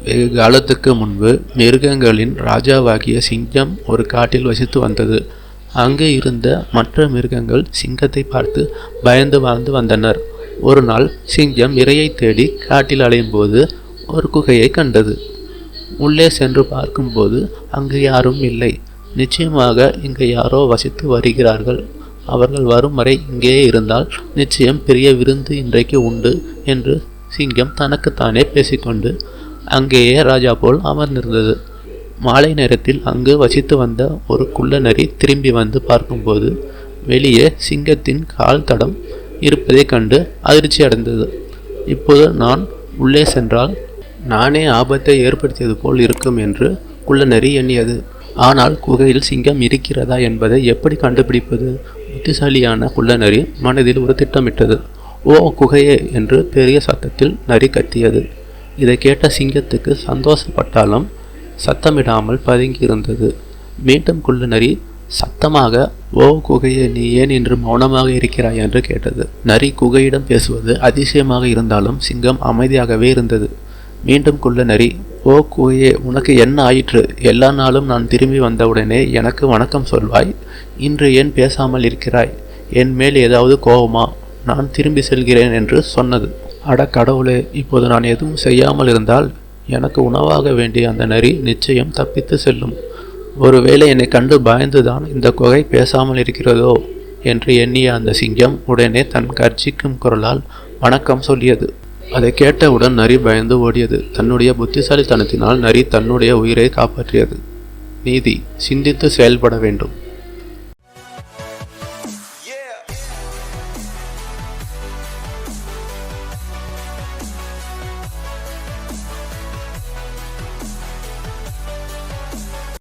வெகு காலத்துக்கு முன்பு மிருகங்களின் ராஜாவாகிய சிங்கம் ஒரு காட்டில் வசித்து வந்தது. அங்கே இருந்த மற்ற மிருகங்கள் சிங்கத்தை பார்த்து பயந்து வாழ்ந்து வந்தனர். ஒரு நாள் சிங்கம் இரையை தேடி காட்டில் அலையும் போது ஒரு குகையை கண்டது. உள்ளே சென்று பார்க்கும்போது அங்கு யாரும் இல்லை. நிச்சயமாக இங்கு யாரோ வசித்து வருகிறார்கள். அவர்கள் வரும் வரை இங்கேயே இருந்தால் நிச்சயம் பெரிய விருந்து இன்றைக்கு உண்டு என்று சிங்கம் தனக்குத்தானே பேசிக்கொண்டு அங்கேயே ராஜா போல் அமர்ந்திருந்தது. மாலை நேரத்தில் அங்கு வசித்து வந்த ஒரு குள்ள நரி திரும்பி வந்து பார்க்கும்போது வெளியே சிங்கத்தின் கால் தடம் இருப்பதை கண்டு அதிர்ச்சி அடைந்தது. இப்போது நான் உள்ளே சென்றால் நானே ஆபத்தை ஏற்படுத்தியது போல் இருக்கும் என்று குள்ள நரி எண்ணியது. ஆனால் குகையில் சிங்கம் இருக்கிறதா என்பதை எப்படி கண்டுபிடிப்பது? புத்திசாலியான குள்ள நரி மனதில் ஒரு திட்டமிட்டது. ஓ குகையே என்று பெரிய சத்தத்தில் நரி கத்தியது. இதை கேட்ட சிங்கத்துக்கு சந்தோஷப்பட்டாலும் சத்தமிடாமல் பதுங்கியிருந்தது. மீண்டும் குள்ள நரி சத்தமாக ஓ குகையே, நீ ஏன் இன்று மௌனமாக இருக்கிறாய் என்று கேட்டது. நரி குகையிடம் பேசுவது அதிசயமாக இருந்தாலும் சிங்கம் அமைதியாகவே இருந்தது. மீண்டும் குள்ள நரி ஓ குகையே, உனக்கு என்ன ஆயிற்று? எல்லா நாளும் நான் திரும்பி வந்தவுடனே எனக்கு வணக்கம் சொல்வாய். இன்று ஏன் பேசாமல் இருக்கிறாய்? என் மேல் ஏதாவது கோபமா? நான் திரும்பி செல்கிறேன் என்று சொன்னது. அட கடவுளே, இப்போது நான் எதுவும் செய்யாமல் இருந்தால் எனக்கு உணவாக வேண்டிய அந்த நரி நிச்சயம் தப்பித்து செல்லும். ஒருவேளை என்னை கண்டு பயந்துதான் இந்த குகை பேசாமல் இருக்கிறதோ என்று எண்ணிய அந்த சிங்கம் உடனே தன் கர்ஜிக்கும் குரலால் வணக்கம் சொல்லியது. அதை கேட்டவுடன் நரி பயந்து ஓடியது. தன்னுடைய புத்திசாலித்தனத்தினால் நரி தன்னுடைய உயிரை காப்பாற்றியது. நீதி: சிந்தித்து செயல்பட வேண்டும்.